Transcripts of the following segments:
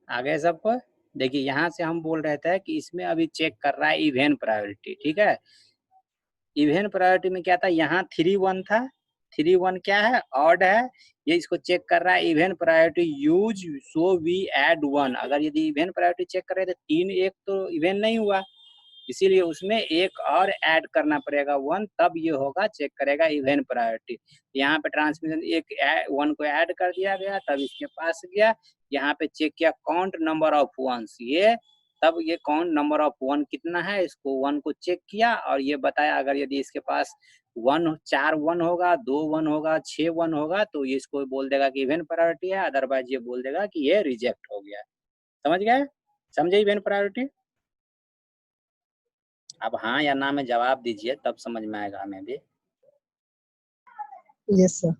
आ गए सबको? देखिए यहाँ से हम बोल रहे थे कि इसमें अभी चेक कर रहा है इवेन प्रायोरिटी, ठीक है। इवेन प्रायोरिटी में क्या था, यहाँ 3-1 था, 3-1 क्या है, ऑड है। ये इसको चेक कर रहा है even priority use so we add 1। अगर यदि इवेन प्रायोरिटी चेक कर रहे थे 3-1 तो इवेन नहीं हुआ, इसीलिए उसमें एक और ऐड करना पड़ेगा 1, तब ये होगा, चेक करेगा इवेन प्रायोरिटी। यहाँ पे ट्रांसमिशन एक 1 को ऐड कर दिया गया, तब इसके पास गया, यहाँ पे चेक किया काउंट नंबर ऑफ वंस, ये तब ये काउंट नंबर ऑफ 1 कितना है, इसको 1 को चेक किया और ये बताया अगर यदि इसके पास 4 1 होगा, 2 1 होगा, 6 1 होगा तो ये इसको बोल देगा कि इवेन प्रायोरिटी है, अदरवाइज ये बोल देगा कि ये रिजेक्ट हो गया। समझ गए? समझे इवेन प्रायोरिटी? अब हाँ या ना में जवाब दीजिए, तब समझ में आएगा हमें भी। Yes sir.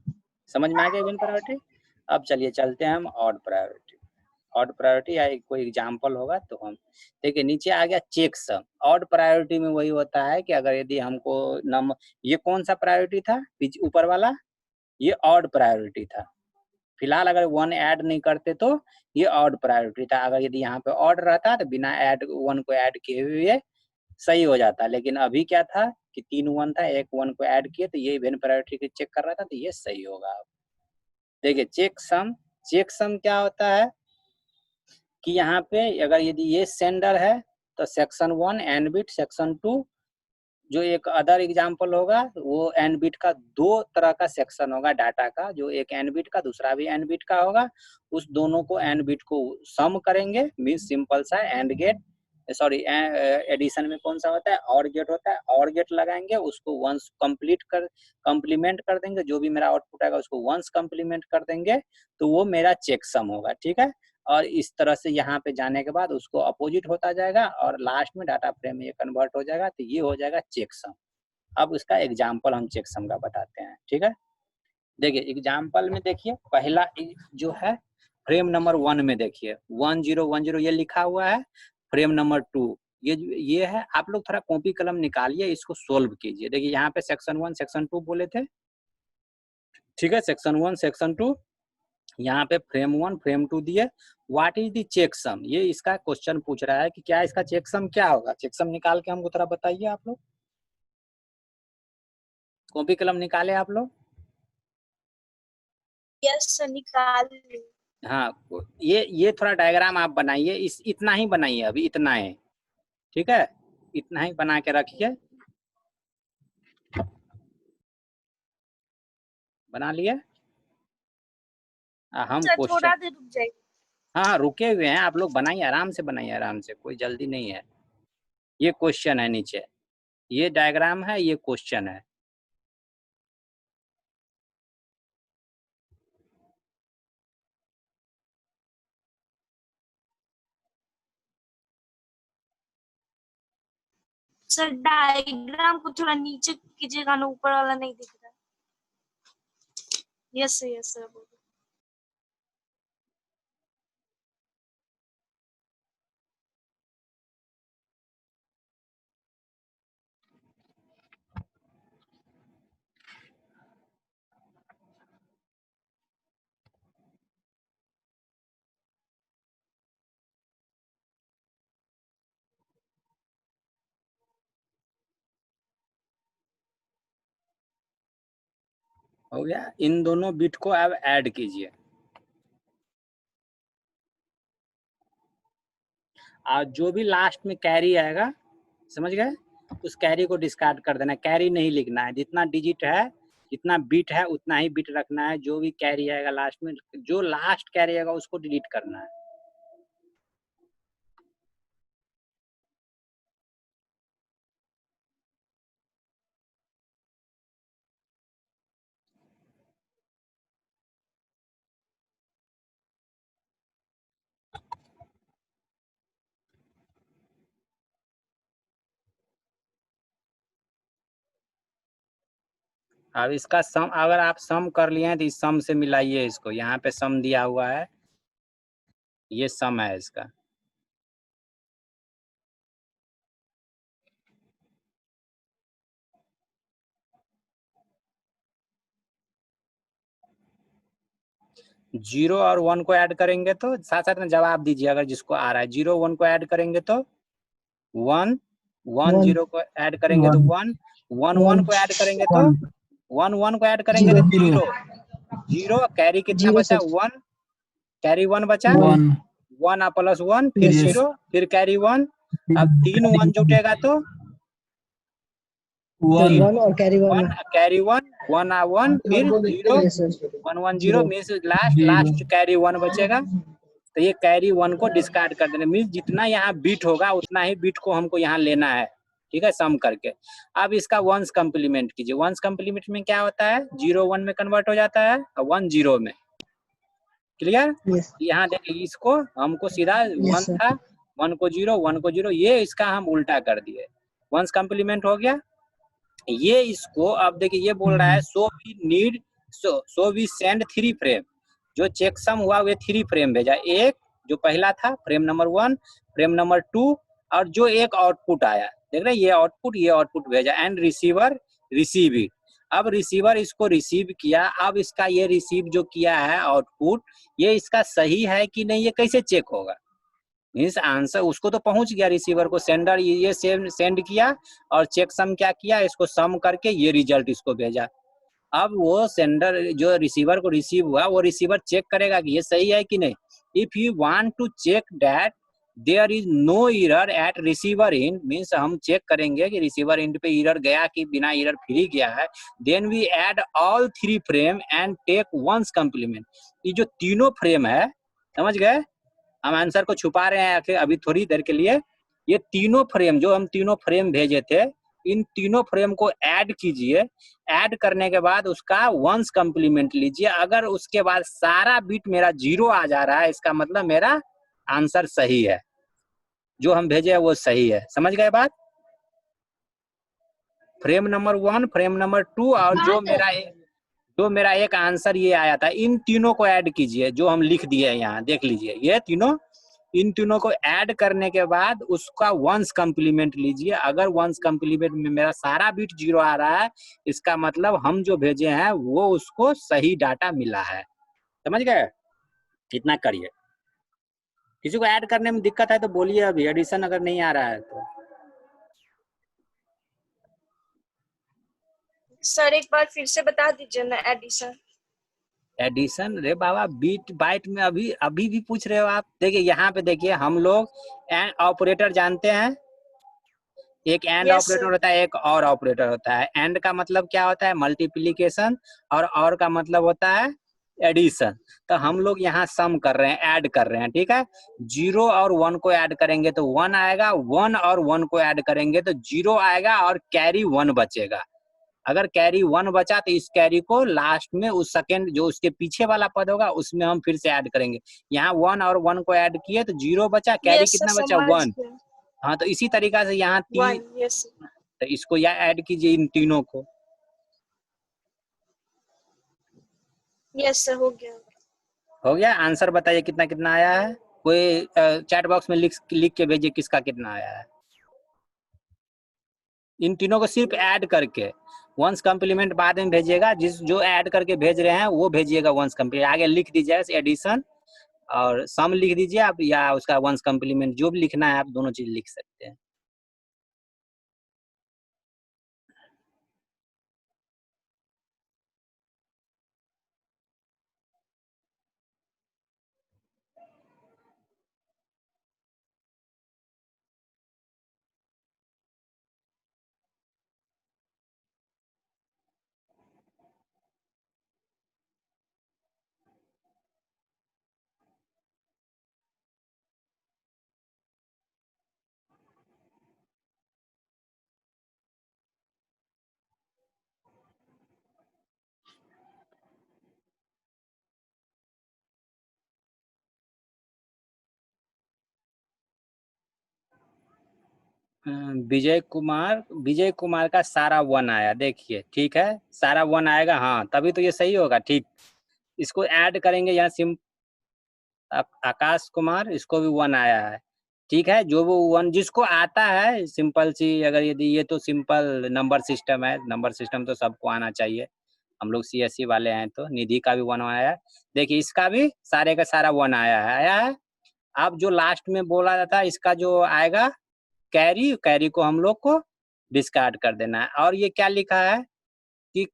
समझ में आ गया इवेन प्रायोरिटी? अब चलिए चलते हैं हम ऑड प्रायोरिटी। ऑड प्रायोरिटी या कोई एग्जाम्पल होगा तो हम देखिए, नीचे आ गया चेक सम। ऑड प्रायोरिटी में वही होता है कि अगर यदि हमको ये कौन सा प्रायोरिटी था ऊपर वाला, ये ऑड प्रायोरिटी था। फिलहाल अगर 1 ऐड नहीं करते तो ये ऑड प्रायोरिटी था। अगर यदि यहाँ पे ऑड रहता तो बिना 1 को ऐड किए हुए सही हो जाता, लेकिन अभी क्या था कि 3 1 था, 1 1 को ऐड किए तो ये इवेन प्रायोरिटी की चेक कर रहा था, तो ये सही होगा। देखिए चेक सम क्या होता है कि यहाँ पे अगर यदि ये सेंडर है तो सेक्शन 1 एन बिट, सेक्शन 2 जो एक अदर एग्जाम्पल होगा वो एन बिट का 2 तरह का सेक्शन होगा डाटा का, जो एक एन बिट का दूसरा भी एन बिट का होगा। उस दोनों को एन बिट को सम करेंगे, मीन्स सिंपल सा एंड गेट, सॉरी एडिशन में कौन सा होता है, और गेट होता है, और गेट लगाएंगे, उसको वंस कंप्लीमेंट कर देंगे, जो भी मेरा आउटपुट आएगा उसको वंस कंप्लीमेंट कर देंगे, तो वो मेरा चेक सम होगा, ठीक है। और इस तरह से यहाँ पे जाने के बाद उसको अपोजिट होता जाएगा और लास्ट में डाटा फ्रेम में ये कन्वर्ट हो जाएगा, तो ये हो जाएगा चेक सम। अब उसका एग्जाम्पल हम चेक सम का बताते हैं, ठीक है। देखिए एग्जाम्पल में देखिए पहला जो है फ्रेम नंबर 1 में देखिए 1010 ये लिखा हुआ है। फ्रेम नंबर 2 ये है। आप लोग थोड़ा कॉपी कलम निकालिए, इसको सोल्व कीजिए। देखिए यहाँ पे सेक्शन 1 सेक्शन 2 बोले थे, ठीक है, सेक्शन 1 सेक्शन 2, यहाँ पे फ्रेम 1 फ्रेम 2 दिए। व्हाट इज द चेक सम, ये इसका क्वेश्चन पूछ रहा है कि क्या इसका चेक सम क्या होगा। चेक सम निकाल के हमको थोड़ा बताइए आप लोग, कॉपी कलम निकाले आप लोग। यस सर निकाल। हाँ, ये थोड़ा डायग्राम आप बनाइए, इतना ही बनाइए, अभी इतना है, ठीक है, इतना ही बना के रखिए। बना लिए? हम सर क्वेश्चन, थोड़ा देर रुक जाइए। हाँ रुके हुए हैं, आप लोग बनाइए, आराम से बनाइए, आराम से, कोई जल्दी नहीं है। ये क्वेश्चन है नीचे, ये डायग्राम है, ये क्वेश्चन है। सर डायग्राम को थोड़ा नीचे कीजिएगा ना, ऊपर वाला नहीं दिख रहा। यस सर बोलिए। हो गया। इन दोनों बिट को अब ऐड कीजिए, और जो भी लास्ट में कैरी आएगा, समझ गए, उस कैरी को डिस्कार्ड कर देना। कैरी नहीं लिखना है, जितना डिजिट है, जितना बिट है उतना ही बिट रखना है। जो भी कैरी आएगा लास्ट में, जो लास्ट कैरी आएगा उसको डिलीट करना है। अब इसका सम, अगर आप सम कर लिए हैं तो इस सम से मिलाइए इसको। यहाँ पे सम दिया हुआ है, ये सम है इसका। 0 और 1 को ऐड करेंगे तो साथ साथ में जवाब दीजिए, अगर जिसको आ रहा है। 0 1 को ऐड करेंगे तो 1, 1 0 को ऐड करेंगे तो 1, 1 1 को ऐड करेंगे तो 1 1 को ऐड करेंगे तो 0, 0 कैरी कितना बचा 1, कैरी 1 बचा 1 प्लस 1 फिर 0 फिर कैरी 1। अब 3 1 जुटेगा तो 1 और कैरी 1 कैरी 1 1 1 फिर 0 1 1 0 मीन्स लास्ट कैरी 1 बचेगा। तो ये कैरी 1 को डिस्कार्ड कर देना, मीन्स जितना यहाँ बीट होगा उतना ही बीट को हमको यहाँ लेना है, ठीक है, सम करके। अब इसका वंस कम्प्लीमेंट कीजिए। वंस कम्प्लीमेंट में क्या होता है, 0 1 में कन्वर्ट हो जाता है और 1 0 में। क्लियर? यहाँ देखिए, इसको हमको सीधा 1 था, 1 को 0 1 को 0, ये इसका हम उल्टा कर दिए। वंस कम्प्लीमेंट हो गया। ये इसको अब देखिए ये बोल रहा है so we need so we send 3 frame. जो चेकसम हुआ वे 3 फ्रेम भेजा, एक जो पहला था फ्रेम नंबर 1, फ्रेम नंबर 2 और जो एक आउटपुट आया, देख रहे ये आउटपुट भेजा एंड रिसीवर रिसीव इट। अब रिसीवर इसको रिसीव किया। अब इसका ये रिसीव जो किया है आउटपुट, ये इसका सही है कि नहीं, ये कैसे चेक होगा? मीन्स आंसर उसको तो पहुंच गया रिसीवर को, सेंडर ये सेंड किया और चेक सम क्या किया, इसको सम करके ये रिजल्ट इसको भेजा। अब वो सेंडर जो रिसीवर को रिसीव हुआ, वो रिसीवर चेक करेगा कि ये सही है कि नहीं। If you want to check that there is no error at receiver end, means हम चेक करेंगे कि रिसीवर एंड पे एरर गया कि बिना एरर फ्री गया है। Then we add all 3 frame and take ones complement. ये जो तीनों फ्रेम है, समझ गए, हम आंसर को छुपा रहे हैं अभी थोड़ी देर के लिए। ये तीनों फ्रेम जो हम तीनों फ्रेम भेजे थे, इन तीनों फ्रेम को ऐड कीजिए। ऐड करने के बाद उसका वंस कम्प्लीमेंट लीजिए। अगर उसके बाद सारा बिट मेरा 0 आ जा रहा है, इसका मतलब मेरा आंसर सही है, जो हम भेजे है वो सही है। समझ गए बात? फ्रेम नंबर 1, फ्रेम नंबर 2 और जो मेरा एक आंसर ये आया था, इन तीनों को ऐड कीजिए जो हम लिख दिए यहाँ, देख लीजिए ये तीनों, इन तीनों को ऐड करने के बाद उसका वंस कम्प्लीमेंट लीजिए। अगर वंस कम्प्लीमेंट में मेरा सारा बिट 0 आ रहा है, इसका मतलब हम जो भेजे हैं वो उसको सही डाटा मिला है। समझ गए? इतना करिए। किसी को ऐड करने में दिक्कत है तो बोलिए, अभी एडिशन अगर नहीं आ रहा है तो। सर एक बार फिर से बता दीजिए ना एडिशन। एडिशन रे बाबा, बीट बाइट में अभी भी पूछ रहे हो आप? देखिए यहाँ पे देखिए, हम लोग एंड ऑपरेटर जानते हैं, एक एंड ऑपरेटर होता है, एक और ऑपरेटर होता है। एंड का मतलब क्या होता है, मल्टीप्लीकेशन, और का मतलब होता है एडिशन। तो हम लोग यहाँ सम कर रहे हैं, ऐड कर रहे हैं, ठीक है। 0 और 1 को ऐड करेंगे तो 1 आएगा, 1 और 1 को ऐड करेंगे तो 0 आएगा और कैरी 1 बचेगा। अगर कैरी 1 बचा तो इस कैरी को लास्ट में उस सेकेंड जो उसके पीछे वाला पद होगा उसमें हम फिर से ऐड करेंगे। यहाँ 1 और 1 को ऐड किए तो 0 बचा, कैरी कितना बचा 1। हाँ, तो इसी तरीका से यहाँ 3, तो इसको यहाँ ऐड कीजिए इन तीनों को। यस सर, हो गया। हो गया? आंसर बताइए कितना कितना आया है। कोई चैट बॉक्स में लिख के भेजिए किसका कितना आया है। इन तीनों को सिर्फ ऐड करके, वंस कम्प्लीमेंट बाद में भेजिएगा। जो ऐड करके भेज रहे हैं वो भेजिएगा वंस कम्प्लीमेंट, आगे लिख दीजिएगा एडिशन और सम लिख दीजिए आप, या उसका वंस कम्प्लीमेंट जो भी लिखना है आप दोनों चीज लिख सकते हैं। विजय कुमार का सारा 1 आया, देखिए ठीक है, सारा 1 आएगा। हाँ, तभी तो ये सही होगा, ठीक। इसको ऐड करेंगे यहाँ आकाश कुमार, इसको भी 1 आया है, ठीक है। जो वो 1 जिसको आता है, सिंपल सी, अगर यदि ये तो सिंपल नंबर सिस्टम है, नंबर सिस्टम तो सबको आना चाहिए। हम लोग सीएससी वाले हैं तो निधि का भी 1 आया है। देखिए इसका भी सारे का सारा 1 आया है। अब जो लास्ट में बोला जाता है इसका जो आएगा कैरी, कैरी को हम लोग को डिस्कार्ड कर देना है। और ये क्या लिखा है कि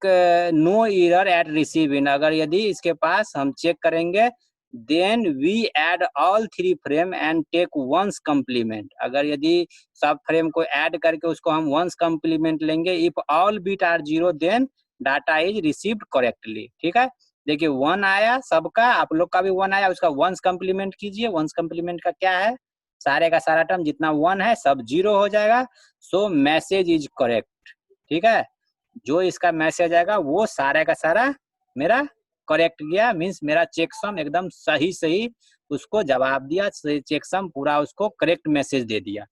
no error at receive in, अगर यदि इसके पास हम चेक करेंगे then we add all 3 frame and take ones complement, अगर यदि सब फ्रेम को ऐड करके उसको हम वंस कम्प्लीमेंट लेंगे, if all bit are 0 then data is received correctly. ठीक है, देखिए 1 आया सबका, आप लोग का भी 1 आया, उसका वंस कम्प्लीमेंट कीजिए। वंस कम्प्लीमेंट का क्या है, सारे का सारा टर्म जितना 1 है सब 0 हो जाएगा, सो मैसेज इज करेक्ट। ठीक है, जो इसका मैसेज आएगा वो सारा का सारा मेरा करेक्ट गया, मीन्स मेरा चेकसम एकदम सही सही उसको जवाब दिया, चेकसम पूरा उसको करेक्ट मैसेज दे दिया।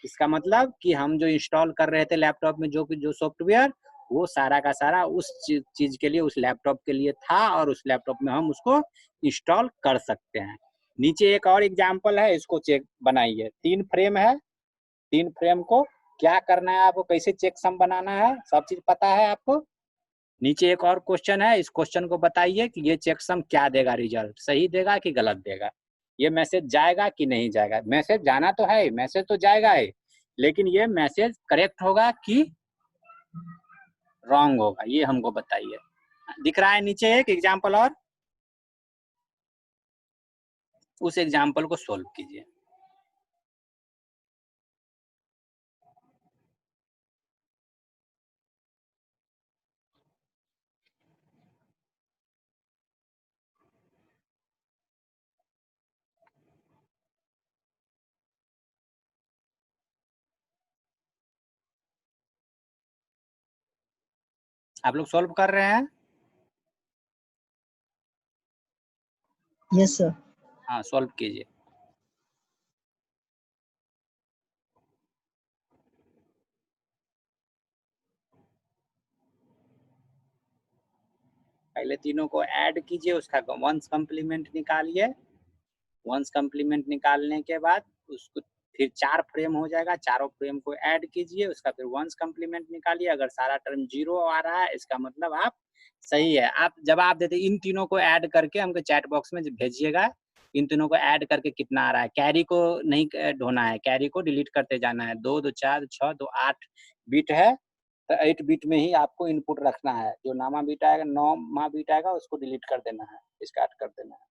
इसका मतलब कि हम जो इंस्टॉल कर रहे थे लैपटॉप में जो सॉफ्टवेयर, वो सारा का सारा उस चीज के लिए, उस लैपटॉप के लिए था, और उस लैपटॉप में हम उसको इंस्टॉल कर सकते हैं। नीचे एक और एग्जाम्पल है, इसको चेक बनाइए। 3 फ्रेम है, 3 फ्रेम को क्या करना है आपको, कैसे चेकसम बनाना है, सब चीज पता है आपको। नीचे एक और क्वेश्चन है, इस क्वेश्चन को बताइए कि ये चेकसम क्या देगा, रिजल्ट सही देगा कि गलत देगा, ये मैसेज जाएगा कि नहीं जाएगा। मैसेज जाना तो है, मैसेज तो जाएगा ही, लेकिन ये मैसेज करेक्ट होगा कि रॉन्ग होगा, ये हमको बताइए। दिख रहा है नीचे एक एग्जाम्पल, और उस एग्जाम्पल को सोल्व कीजिए। आप लोग सोल्व कर रहे हैं? Yes sir. हाँ, सोल्व कीजिए। पहले तीनों को ऐड कीजिए, उसका वंस कम्प्लीमेंट निकालिए। वंस कम्प्लीमेंट निकालने के बाद उसको फिर 4 फ्रेम हो जाएगा, चारों फ्रेम को ऐड कीजिए, उसका फिर वंस कम्प्लीमेंट निकालिए। अगर सारा टर्म 0 आ रहा है, इसका मतलब आप सही है। आप जवाब देते, इन तीनों को ऐड करके हमको चैट बॉक्स में भेजिएगा, इन तीनों को ऐड करके कितना आ रहा है। कैरी को नहीं ढूंढना है, कैरी को डिलीट करते जाना है। 2 2 4 6 2 8 बिट है, तो 8 बिट में ही आपको इनपुट रखना है। जो नामा बिट आएगा, 9मा बिट आएगा, उसको डिलीट कर देना है, स्टार्ट कर देना है।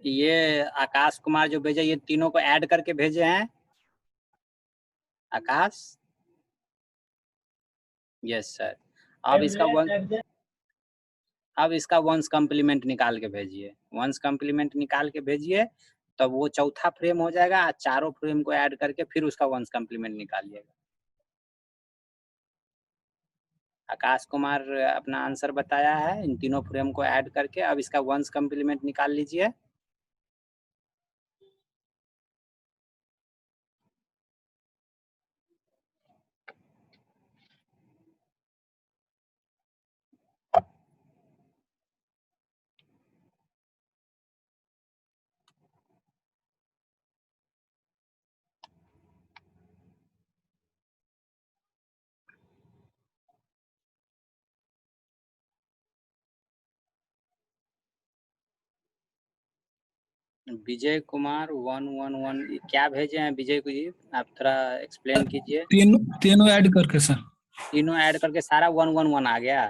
ये आकाश कुमार जो भेजे, ये तीनों को ऐड करके भेजे हैं आकाश। Yes sir. अब इसका वंस कम्प्लीमेंट निकाल के भेजिए, वंस कम्प्लीमेंट निकाल के भेजिए, तब वो चौथा फ्रेम हो जाएगा। चारों फ्रेम को ऐड करके फिर उसका वंस कम्प्लीमेंट निकालिएगा। आकाश कुमार अपना आंसर बताया है, इन तीनों फ्रेम को ऐड करके। अब इसका वंस कम्प्लीमेंट निकाल लीजिए। विजय कुमार 111 क्या भेजे हैं विजय को जी? आप थोड़ा एक्सप्लेन कीजिए। तीनों ऐड करके सर। तीनों ऐड करके सारा 111 आ गया।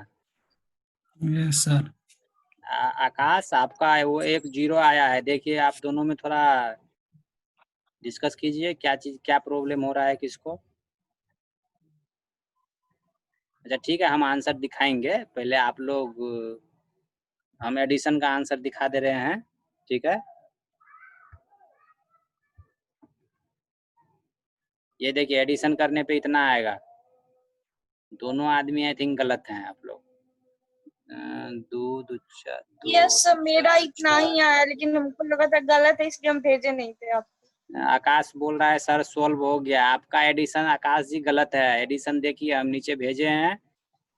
Yes sir. आकाश आपका वो एक 0 आया है, देखिए आप दोनों में थोड़ा डिस्कस कीजिए क्या चीज क्या प्रॉब्लम हो रहा है किसको। अच्छा ठीक है, हम आंसर दिखाएंगे, पहले आप लोग हम एडिशन का आंसर दिखा दे रहे हैं, ठीक है। ये देखिए एडिशन करने पे इतना आएगा, दोनों आदमी आई थिंक गलत हैं आप लोग। दूध यस सर, मेरा इतना ही आया, लेकिन हमको लगा था गलत है इसलिए हम भेजे नहीं थे आप। आकाश बोल रहा है सर सोल्व हो गया, आपका एडिशन आकाश जी गलत है। एडिशन देखिए हम नीचे भेजे हैं,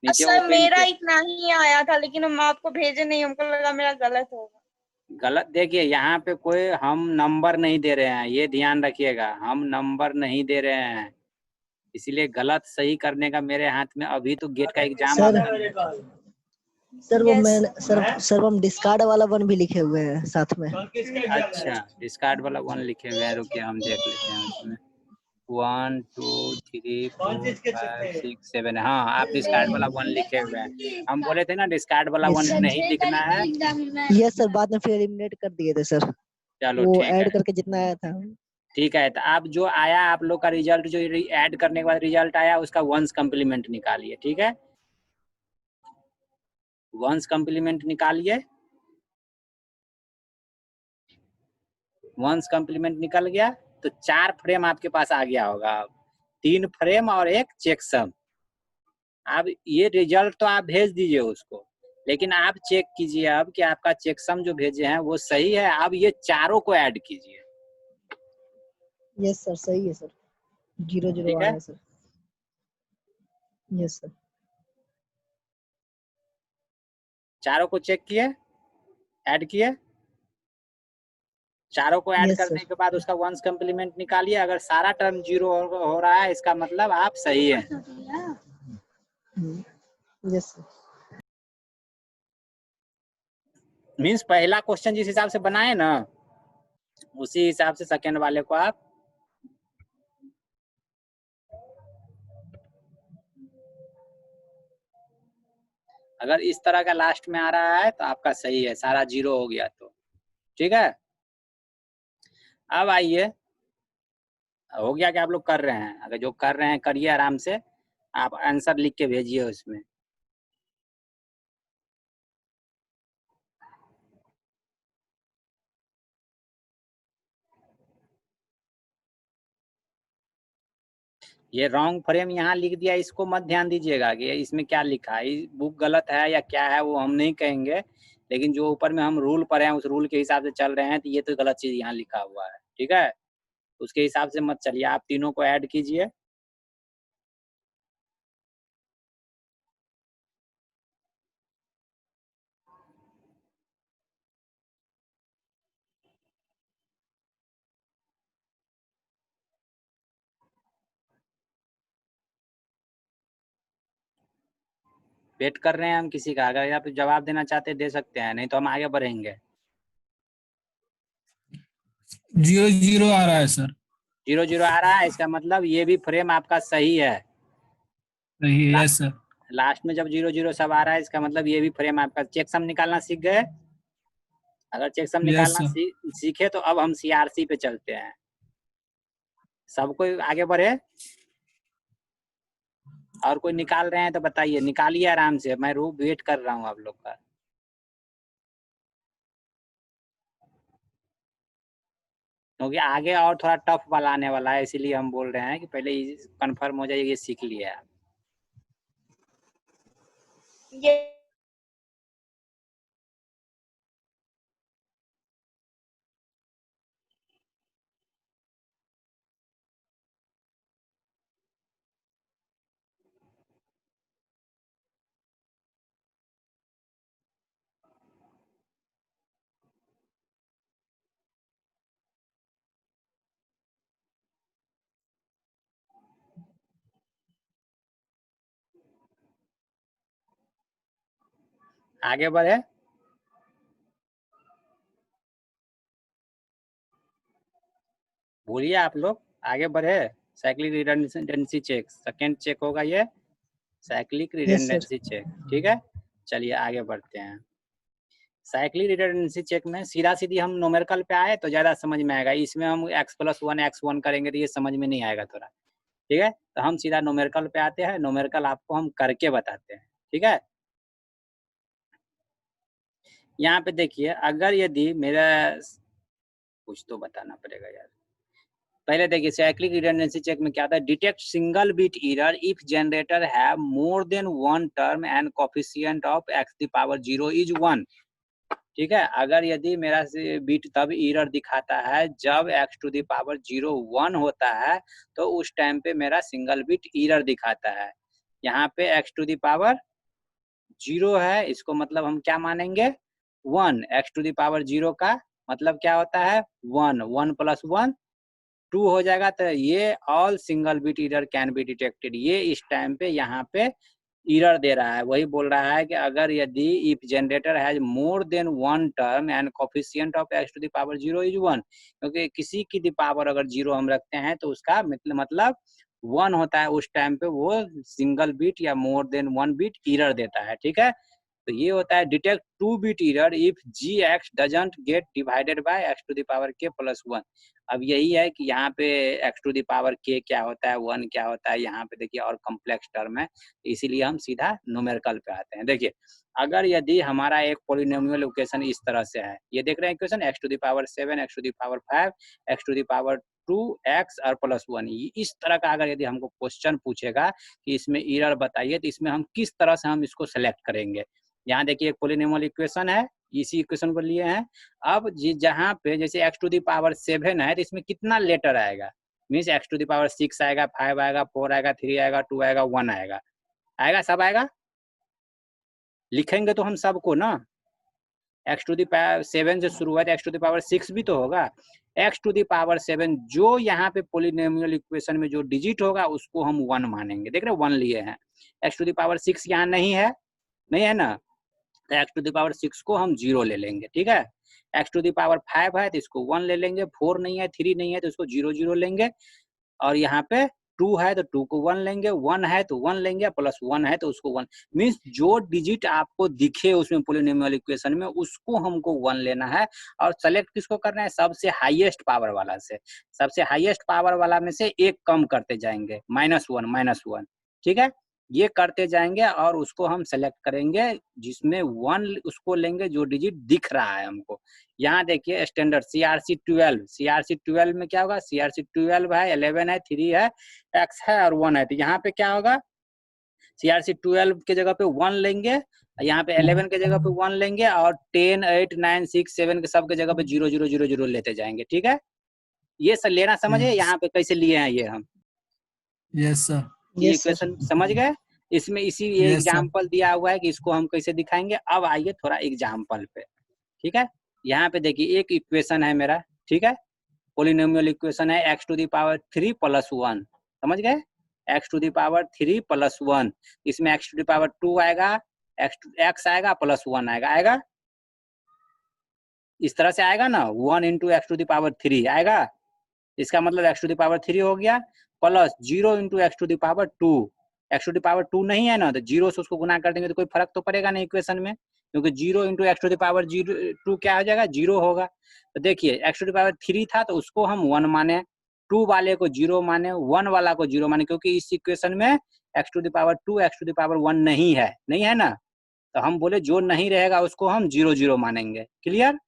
नीचे सर ओपन मेरा इतना ही आया था, लेकिन हम आपको भेजे नहीं, हमको लगा मेरा गलत होगा। गलत देखिए यहाँ पे कोई हम नंबर नहीं दे रहे हैं, ये ध्यान रखिएगा, हम नंबर नहीं दे रहे हैं, इसीलिए गलत सही करने का मेरे हाथ में अभी तो गेट का एग्जाम सर वो मैं सर हम डिस्कार्ड वाला वन भी लिखे हुए हैं साथ में। अच्छा डिस्कार्ड वाला 1 लिखे हुए हैं, रुकिए हम देख लेते हैं उसमें। 1 2 3 4 5 6 7 हाँ आप डिस्कार्ड वाला 1 लिखे हुए हैं। हम बोले थे ना डिस्कार्ड वाला 1 नहीं लिखना है। यस सर, बाद में फिर एलिमिनेट कर दिए थे सर, चलो वो ठीक है, ऐड करके जितना आया था। ठीक है। तो अब जो आया आप लोग का रिजल्ट, जो ऐड करने के बाद रिजल्ट आया उसका वंस कम्प्लीमेंट निकालिए, ठीक है। वंस कम्प्लीमेंट निकालिए, वंस कम्प्लीमेंट निकल गया तो 4 फ्रेम आपके पास आ गया होगा, 3 फ्रेम और एक चेकसम। अब ये रिजल्ट तो आप भेज दीजिए उसको, लेकिन आप चेक कीजिए अब कि आपका चेकसम जो भेजे हैं वो सही है। अब ये चारों को ऐड कीजिए। यस सर सही है सर, 0 0 ठीक आ है, रहा है सर। Yes sir. चारों को चेक किए, ऐड किए, चारों को ऐड यस करने सर। के बाद उसका वंस कम्प्लीमेंट निकालिए। अगर सारा टर्म 0 हो रहा है इसका मतलब आप सही है। Yes sir. मीन्स पहला क्वेश्चन जिस हिसाब से बनाए ना उसी हिसाब से सेकेंड वाले को आप अगर इस तरह का लास्ट में आ रहा है तो आपका सही है, सारा 0 हो गया तो ठीक है। अब आइए, हो गया कि आप लोग कर रहे हैं, अगर जो कर रहे हैं करिए आराम से, आप आंसर लिख के भेजिए उसमें। ये रॉन्ग फ्रेम यहाँ लिख दिया, इसको मत ध्यान दीजिएगा कि इसमें क्या लिखा है, बुक गलत है या क्या है वो हम नहीं कहेंगे, लेकिन जो ऊपर में हम रूल पढ़े हैं उस रूल के हिसाब से चल रहे हैं, तो ये तो गलत चीज यहाँ लिखा हुआ है, ठीक है। उसके हिसाब से मत चलिए, आप तीनों को ऐड कीजिए। वेट कर रहे हैं हम किसी का, अगर आप जवाब देना चाहते दे सकते हैं, नहीं तो हम आगे बढ़ेंगे। 0 0 आ रहा है सर। 0 0 आ रहा है, इसका मतलब ये भी फ्रेम आपका सही है। सही है। Yes sir. लास्ट में जब 0 0 सब आ रहा है इसका मतलब ये भी फ्रेम आपका। चेकसम निकालना सीख गए? अगर चेकसम यस निकालना सर। सीखे तो अब हम सीआरसी पे चलते हैं। सब कोई आगे बढ़े, और कोई निकाल रहे हैं तो बताइए, निकालिए आराम से, मैं वेट कर रहा हूँ आप लोग का। क्योंकि आगे और थोड़ा टफ वाला आने वाला है, इसीलिए हम बोल रहे हैं कि पहले कंफर्म हो जाए, ये सीख लिया है। ये आगे बढ़े। बोलिए आप लोग, आगे बढ़े। Cyclic redundancy check, second check होगा ये साइक्लिक रिडंडेंसी चेक। ठीक है, चलिए आगे बढ़ते हैं। साइक्लिक रिडंडेंसी चेक में सीधा सीधी हम न्यूमेरिकल पे आए तो ज्यादा समझ में आएगा। इसमें हम x+1 x1 करेंगे तो ये समझ में नहीं आएगा थोड़ा। ठीक है, तो हम सीधा न्यूमेरिकल पे आते हैं। न्यूमेरिकल आपको हम करके बताते हैं। ठीक है, यहाँ पे देखिए, अगर यदि मेरा कुछ तो बताना पड़ेगा यार। पहले देखिए साइक्लिक रिडंडेंसी चेक में क्या था, detect single bit error if generator have more than one term and coefficient of x⁻0 is 1। ठीक है, अगर यदि मेरा बिट तब एरर दिखाता है जब x⁻0 1 होता है तो उस टाइम पे मेरा सिंगल बिट एरर दिखाता है। यहाँ पे x⁻0 है, इसको मतलब हम क्या मानेंगे 1। x⁻0 का मतलब क्या होता है 1, 1 + 1 2 हो जाएगा। तो ये all single bit error can be detected, ये इस टाइम पे यहाँ पे एरर दे रहा है। वही बोल रहा है कि अगर यदि if generator has more than one term and coefficient of x⁻0 is 1, क्योंकि किसी की पावर अगर 0 हम रखते हैं तो उसका मतलब 1 होता है, उस टाइम पे वो सिंगल बिट या more than one bit error देता है। ठीक है, तो ये होता है detect 2 bit error if gx doesn't get divided by x⁻k+1। अब यही है कि यहाँ पे x⁻k क्या होता है, 1 क्या होता है, यहाँ पे देखिए और कॉम्प्लेक्स टर्म है, इसीलिए हम सीधा न्यूमेरिकल पे आते हैं। देखिए, अगर यदि हमारा एक पॉलिनोमियल इक्वेशन इस तरह से है, ये देख रहे हैं equation x⁻7 x⁻5 x⁻2 x और +1, इस तरह का अगर यदि हमको क्वेश्चन पूछेगा कि इसमें एरर बताइए तो इसमें हम किस तरह से हम इसको सेलेक्ट करेंगे। यहाँ देखिए एक पॉलिनोमियल इक्वेशन है, इसी इक्वेशन को लिए हैं। अब जहाँ पे जैसे x⁻7 है तो इसमें कितना लेटर आएगा, मीन्स x⁻6 आएगा, 5 आएगा, 4 आएगा, 3 आएगा, 2 आएगा, 1 आएगा, आएगा सब आएगा। लिखेंगे तो हम सबको ना, x⁻7 से शुरू हुआ तो x⁻6 भी तो होगा। x⁻7 जो यहाँ पे पॉलिनोमियल इक्वेशन में जो डिजिट होगा उसको हम 1 मानेंगे। देख रहे हैं 1 लिए हैं। x⁻6 यहाँ नहीं है, नहीं है ना, तो x⁻6 को हम 0 ले लेंगे। ठीक है, x⁻5 है तो इसको 1 ले लेंगे, 4 नहीं है, 3 नहीं है तो इसको 0 0 लेंगे, और यहाँ पे 2 है तो 2 को 1 लेंगे, 1 है तो 1 लेंगे, +1 है तो उसको 1। मीन्स जो डिजिट आपको दिखे उसमें पॉलिनोमियल इक्वेशन में उसको हमको 1 लेना है, और सेलेक्ट किसको करना है, सबसे हाईएस्ट पावर वाला से। सबसे हाईएस्ट पावर वाला में से एक कम करते जाएंगे, -1। ठीक है, ये करते जाएंगे और उसको हम सेलेक्ट करेंगे जिसमें 1 उसको लेंगे जो डिजिट दिख रहा है हमको। यहाँ देखिए स्टैंडर्ड CRC12 में क्या होगा, CRC12 है, 11 है, 3 है, x है और 1 है, तो यहाँ पे क्या होगा CRC12 के जगह पे 1 लेंगे, यहाँ पे 11 के जगह पे 1 लेंगे, और 10, 8, 9, 6, 7 के सब के जगह पे 0 0 0 0 लेते जाएंगे। ठीक है, ये सब लेना समझे यहाँ पे कैसे लिए हैं ये हम। Yes sir. ये इक्वेशन समझ गए। इसमें इसी एग्जाम्पल दिया हुआ है कि इसको हम कैसे दिखाएंगे। अब आइए थोड़ा एग्जाम्पल पे। ठीक है, यहाँ पे देखिए एक इक्वेशन है मेरा, ठीक है, पॉलिनोमियल इक्वेशन है x⁻3 + 1, समझ गए, x⁻3 + 1, इसमें x⁻2 आएगा, x आएगा, +1 आएगा, इस तरह से आएगा ना, 1 × x⁻3 आएगा, इसका मतलब x⁻3 हो गया, प्लस 0 × x⁻2, x⁻2 नहीं है ना, तो 0 से उसको गुना कर देंगे तो कोई फर्क तो पड़ेगा नहीं इक्वेशन में, क्योंकि 0 × x⁻2 क्या हो जाएगा, 0 होगा। तो देखिए x⁻3 था तो उसको हम 1 माने, 2 वाले को 0 माने, 1 वाला को 0 माने, क्योंकि इस इक्वेशन में x⁻2 x⁻1 नहीं है ना, तो हम बोले जो नहीं रहेगा उसको हम 0 0 मानेंगे। क्लियर,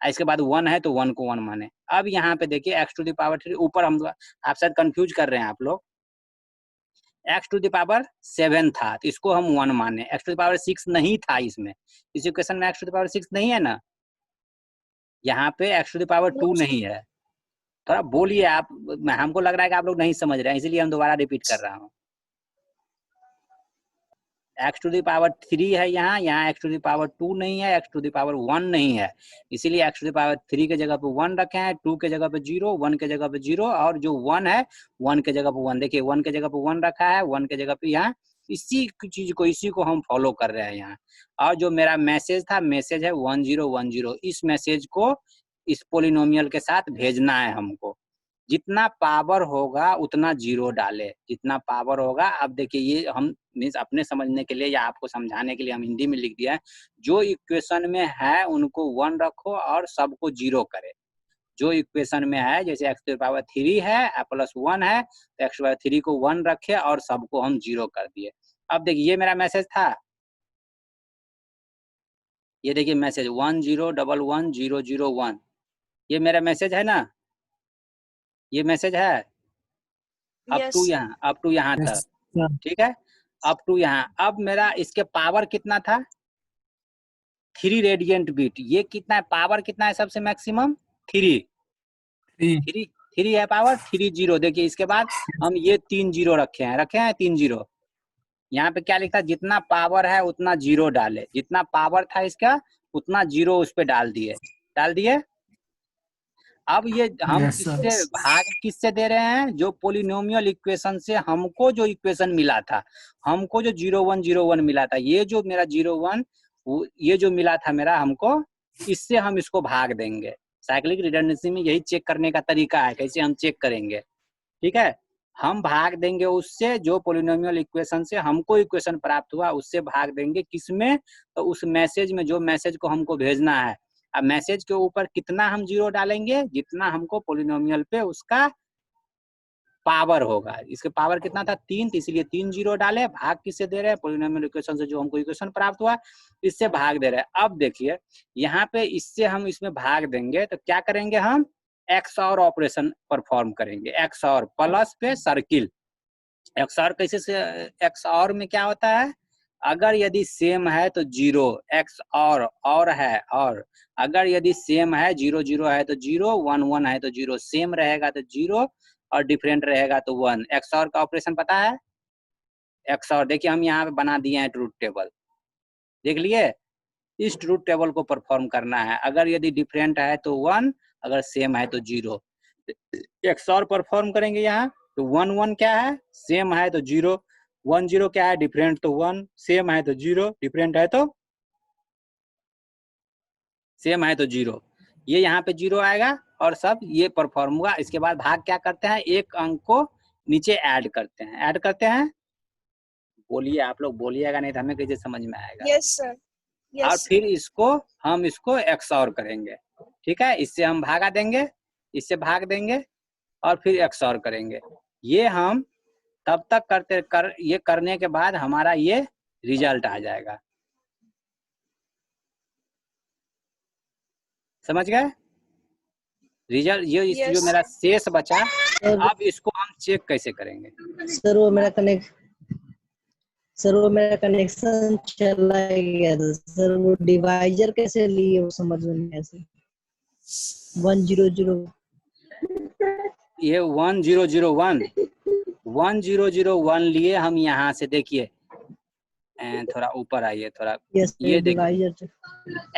इसके बाद 1 है तो 1 को 1 माने। अब यहाँ पे देखिए x⁻3 ऊपर हम, आप शायद कंफ्यूज कर रहे हैं आप लोग, x⁻7 था तो इसको हम 1 माने, x⁻6 नहीं था इसमें, इस इक्वेशन में x⁻6 नहीं है ना, यहाँ पे x⁻2 नहीं है। थोड़ा बोलिए आप, हमको लग रहा है कि आप लोग नहीं समझ रहे हैं, इसीलिए हम दोबारा रिपीट कर रहा हूँ। x⁻3 है यहाँ x⁻2 नहीं है, x⁻1 नहीं है, इसीलिए x⁻3 के जगह पे 1 रखे हैं, 2 के जगह पे 0, 1 के जगह पे 0, और जो 1 है 1 के जगह पे 1। देखिए 1 के जगह पे 1 रखा है, 1 के जगह पे यहाँ इसी चीज को, इसी को हम फॉलो कर रहे हैं यहाँ। और जो मेरा मैसेज था, मैसेज है 1010, इस मैसेज को इस पोलिनोमियल के साथ भेजना है हमको। जितना पावर होगा उतना जीरो डाले, जितना पावर होगा। अब देखिए ये हम मीन्स अपने समझने के लिए या आपको समझाने के लिए हम हिंदी में लिख दिया है। जो इक्वेशन में है उनको 1 रखो और सबको जीरो करे। जो इक्वेशन में है जैसे x टू पावर 3 है प्लस 1 है तो x पावर 3 को 1 रखे और सबको हम जीरो कर दिए। अब देखिए ये मेरा मैसेज था, ये देखिए मैसेज 10110001, ये मेरा मैसेज है ना, ये मैसेज है अप यस टू यहाँ Yes, तक, sir. ठीक है, अप टू यहाँ। अब मेरा इसके पावर कितना था 3 रेडियंट बिट, ये कितना है पावर कितना है सबसे मैक्सिमम 3 3. 3 है पावर 30। देखिए इसके बाद हम ये 3 जीरो रखे हैं 3 जीरो। यहाँ पे क्या लिखा, जितना पावर है उतना जीरो डाले, जितना पावर था इसका उतना जीरो उस पे डाल दिए। अब ये हम Yes, sir. किससे भाग किससे दे रहे हैं, जो पोलिनोमियल इक्वेशन से हमको जो इक्वेशन मिला था, हमको जो 0101 मिला था, ये जो मेरा 01 ये जो मिला था मेरा हमको, इससे हम इसको भाग देंगे। साइक्लिक रिडंडेंसी में यही चेक करने का तरीका है, कैसे हम चेक करेंगे, ठीक है। हम भाग देंगे उससे जो पोलिनोमियल इक्वेशन से हमको इक्वेशन प्राप्त हुआ उससे भाग देंगे, किसमें, तो उस मैसेज में, जो मैसेज को हमको भेजना है। अब मैसेज के ऊपर कितना हम जीरो डालेंगे, जितना हमको पोलिनोमियल पे उसका पावर होगा। इसके पावर कितना था 3, तो इसलिए 3 जीरो डाले। भाग किससे दे रहे हैं, पोलिनोमियल इक्वेशन से जो हमको इक्वेशन प्राप्त हुआ इससे भाग दे रहे हैं। अब देखिए यहाँ पे इससे हम इसमें भाग देंगे तो क्या करेंगे, हम XOR ऑपरेशन परफॉर्म करेंगे। XOR प्लस पे सर्किल, XOR कैसे से, XOR में क्या होता है, अगर यदि सेम है तो जीरो, XOR और है, और अगर यदि सेम है 0 0 है तो 0, 1 1 है तो 0, सेम रहेगा तो 0 और डिफरेंट रहेगा तो 1। XOR का ऑपरेशन पता है, XOR देखिए हम यहाँ पे बना दिए हैं ट्रूथ टेबल, देख लिए। इस ट्रूथ टेबल को परफॉर्म करना है, अगर यदि डिफरेंट है तो 1, अगर सेम है तो 0। XOR परफॉर्म करेंगे यहाँ तो 1 1 क्या है, सेम है तो 0, 1 0 क्या है, डिफरेंट तो 1, सेम है तो 0, डिफरेंट है तो सेम है तो 0। ये यहाँ पे 0 आएगा और सब ये परफॉर्म हुआ। इसके बाद भाग क्या करते हैं, एक अंक को नीचे ऐड करते हैं। बोलिए, आप लोग बोलिएगा नहीं तो हमें कैसे समझ में आएगा। यस सर और यस फिर हम इसको XOR करेंगे, ठीक है। इससे हम भागा देंगे, इससे भाग देंगे और फिर XOR करेंगे। ये हम तब तक ये करने के बाद हमारा ये रिजल्ट आ जाएगा, समझ गए। रिजल्ट ये जो यस मेरा शेष बचा, सर अब इसको हम चेक कैसे करेंगे। सर वो मेरा कनेक्शन चला गया था सर, वो डिवाइजर कैसे लिए वो समझ में नहीं आया सर। 100 ये 1001 लिए हम यहाँ से, देखिए थोड़ा ऊपर आइए थोड़ा, यस ये देखिए divisor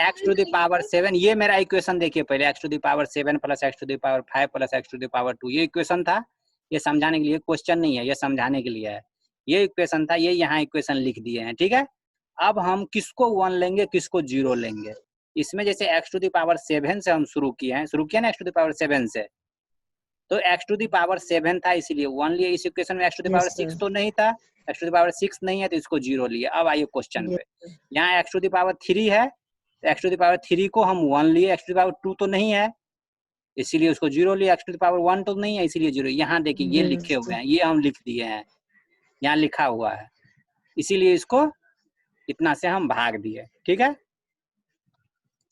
x to the power 7, ये मेरा इक्वेशन देखिए पहले, x to the power 7 plus x to the power 5 plus x to the power 2, ये इक्वेशन था। ये समझाने के लिए, क्वेश्चन नहीं है, ये समझाने के लिए है। ये इक्वेशन था, ये यहाँ इक्वेशन लिख दिए हैं, ठीक है। अब हम किसको 1 लेंगे, किसको 0 लेंगे। इसमें जैसे x टू द पावर 7 से हम शुरू किए ना x टू द पावर 7 से, तो x टू द पावर 7 था इसलिए 1 लिए। इस इक्वेशन में x टू द पावर 6 तो नहीं था, x टू द पावर 6 नहीं है तो इसको 0 लिए। अब आइए क्वेश्चन पे, यहाँ x टू द पावर 3 है तो x टू द पावर 3 को हम 1 लिए, x टू द पावर 2 तो नहीं है इसीलिए उसको 0 लिए, x टू द पावर 1 तो नहीं है इसीलिए 0। यहाँ देखिए ये लिखे हुए हैं, ये हम लिख दिए हैं, यहाँ लिखा हुआ है, इसीलिए इसको इतना से हम भाग दिए, ठीक है,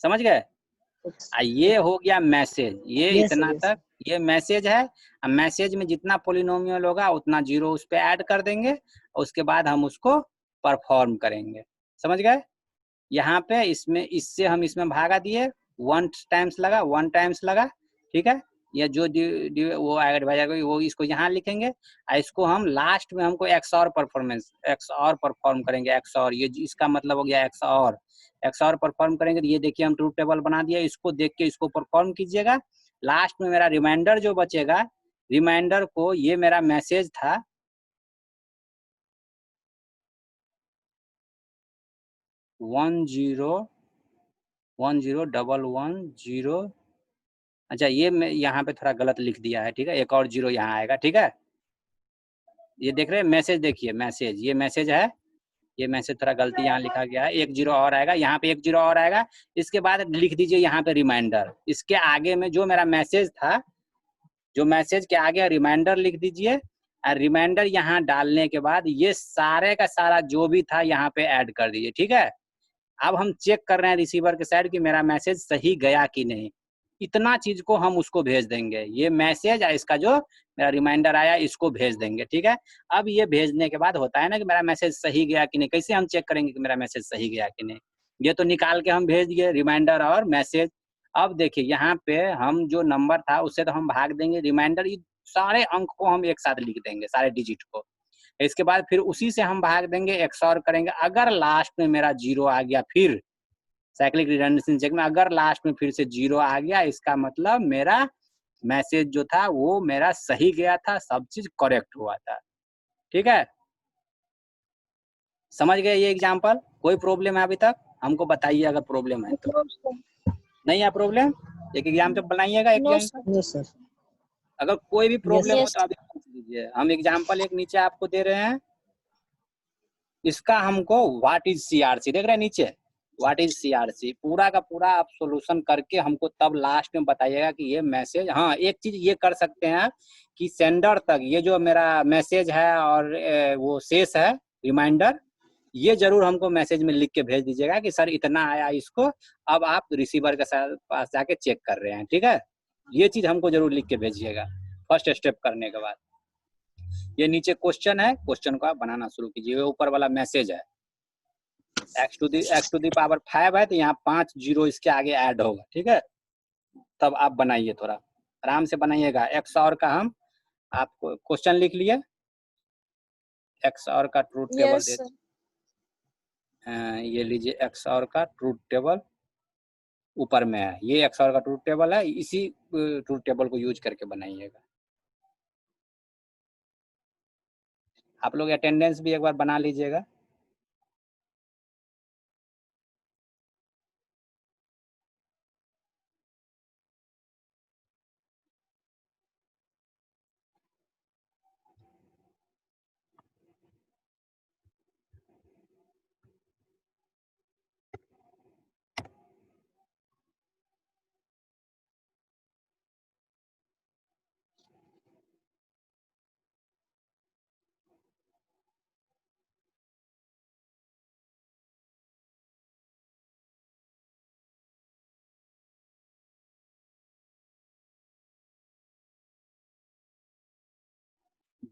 समझ गए। ये हो गया मैसेज, ये इतना तक ये मैसेज है। अब मैसेज में जितना पोलिनोमियल होगा उतना 0 उस पे ऐड कर देंगे और उसके बाद हम उसको परफॉर्म करेंगे, समझ गए। यहाँ पे इससे हम इसमें भागा दिए, 1 टाइम्स लगा, ठीक है। या जो वो आएगा डिवाइडर वो इसको यहाँ लिखेंगे और इसको हम लास्ट में हमको XOR परफॉर्म करेंगे। XOR ये इसका मतलब हो गया XOR परफॉर्म करेंगे। तो ये देखिए हम ट्रूथ टेबल बना दिया, इसको देख के इसको परफॉर्म कीजिएगा। लास्ट में मेरा रिमाइंडर जो बचेगा, रिमाइंडर को, ये मेरा मैसेज था, वन जीरो 10110 अच्छा ये मैं यहाँ पे थोड़ा गलत लिख दिया है, ठीक है, एक और 0 यहाँ आएगा, ठीक है। ये देख रहे हैं मैसेज, देखिए मैसेज, ये मैसेज है, ये मैसेज थोड़ा गलती यहाँ लिखा गया है, 1 0 और आएगा, यहाँ पे 1 0 और आएगा। इसके बाद लिख दीजिए यहाँ पे रिमाइंडर, इसके आगे में जो मेरा मैसेज था, जो मैसेज के आगे रिमाइंडर लिख दीजिए, और रिमाइंडर यहाँ डालने के बाद ये सारे का सारा जो भी था यहाँ पे ऐड कर दीजिए, ठीक है। अब हम चेक कर रहे हैं रिसीवर के साइड कि मेरा मैसेज सही गया कि नहीं, इतना चीज को हम उसको भेज देंगे, ये मैसेज और इसका जो मेरा रिमाइंडर आया इसको भेज देंगे, ठीक है। अब ये भेजने के बाद होता है ना कि मेरा मैसेज सही गया कि नहीं, कैसे हम चेक करेंगे कि मेरा मैसेज सही गया कि नहीं, ये तो निकाल के हम भेज दिए रिमाइंडर और मैसेज। अब देखिए यहाँ पे हम जो नंबर था उससे तो हम भाग देंगे रिमाइंडर, ये सारे अंक को हम एक साथ लिख देंगे, सारे डिजिट को। इसके बाद फिर उसी से हम भाग देंगे, XOR करेंगे। अगर लास्ट में मेरा 0 आ गया, फिर साइक्लिक रिडंडेंसी चेक में अगर लास्ट में फिर से 0 आ गया, इसका मतलब मेरा मैसेज जो था वो मेरा सही गया था, सब चीज करेक्ट हुआ था, ठीक है। समझ गए ये एग्जांपल? कोई प्रॉब्लम है अभी तक? हमको बताइए अगर प्रॉब्लम है तो। नो सर, नहीं है प्रॉब्लम? एक एग्जाम्पल बनाइएगा, एक no line. Sir. Yes sir. अगर कोई भी प्रॉब्लम हो Yes. तो आप पूछ लीजिए। हम एग्जाम्पल एक नीचे आपको दे रहे हैं, इसका हमको व्हाट इज CRC देख रहे हैं नीचे, व्हाट इज CRC पूरा का पूरा आप सोल्यूशन करके हमको तब लास्ट में बताइएगा कि ये मैसेज। हाँ एक चीज ये कर सकते हैं कि सेंडर तक ये जो मेरा मैसेज है और वो शेष है रिमाइंडर, ये जरूर हमको मैसेज में लिख के भेज दीजिएगा कि सर इतना आया इसको, अब आप रिसीवर के पास जाके चेक कर रहे हैं, ठीक है। ये चीज हमको जरूर लिख के भेजिएगा फर्स्ट स्टेप करने के बाद। ये नीचे क्वेश्चन है, क्वेश्चन को आप बनाना शुरू कीजिए। ऊपर वाला मैसेज है x टू दी पावर 5 है, तो यहाँ 5 0 इसके आगे ऐड होगा, ठीक है। तब आप बनाइए, थोड़ा आराम से बनाइएगा। XOR का हम आपको क्वेश्चन लिख लिए, XOR का ट्रूथ टेबल Yes, दे, sir. ये लीजिए XOR का ट्रूथ टेबल ऊपर में है, ये XOR का ट्रूथ टेबल है, इसी ट्रूथ टेबल को यूज करके बनाइएगा। आप लोग अटेंडेंस भी एक बार बना लीजिएगा।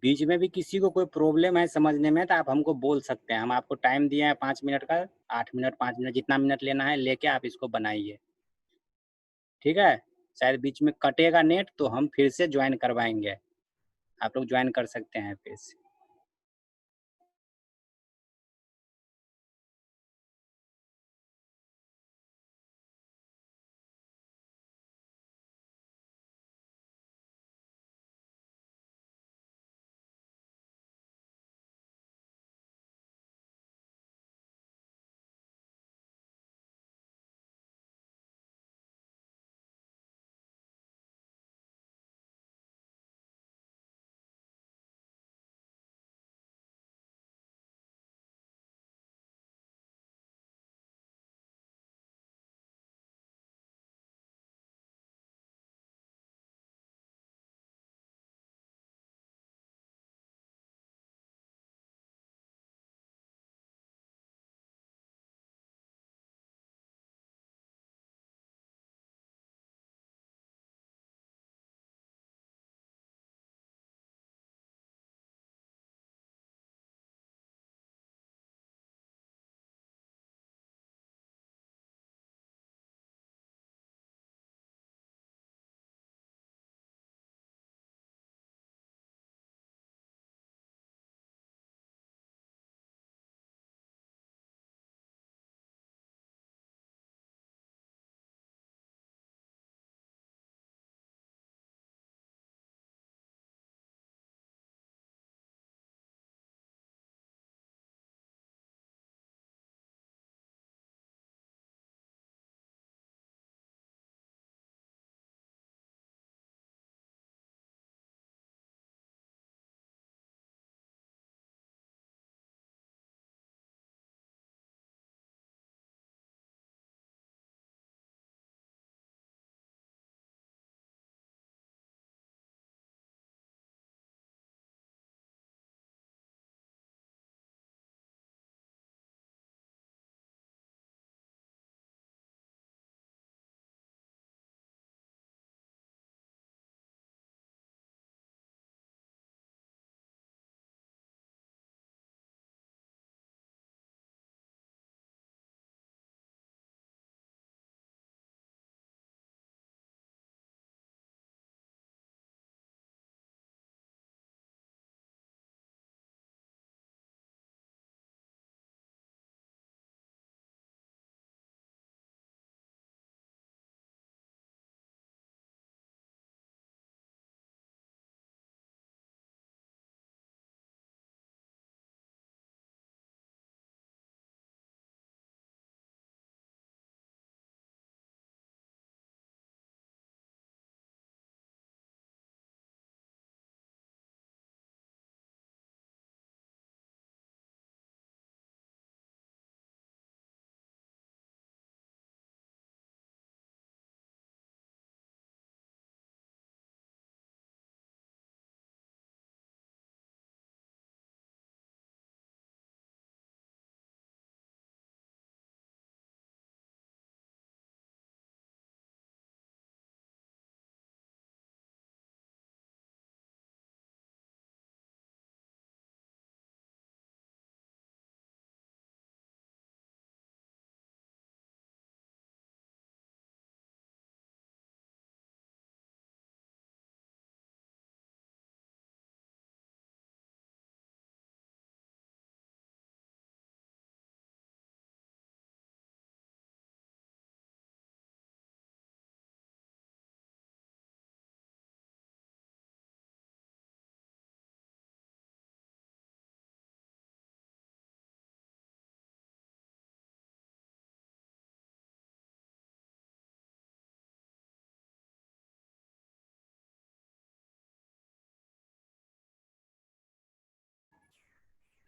बीच में भी किसी को कोई प्रॉब्लम है समझने में तो आप हमको बोल सकते हैं, हम आपको टाइम दिए हैं 5 मिनट का, 8 मिनट 5 मिनट जितना मिनट लेना है लेके आप इसको बनाइए, ठीक है। शायद बीच में कटेगा नेट तो हम फिर से ज्वाइन करवाएंगे, आप लोग ज्वाइन कर सकते हैं फिर से।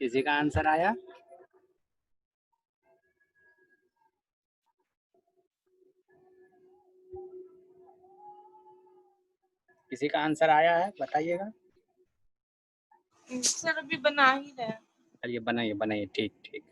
किसी का आंसर आया? किसी का आंसर आया है बताइएगा। सर अभी बना ही रहे हैं। चलिए बनाइए बनाइए, ठीक ठीक।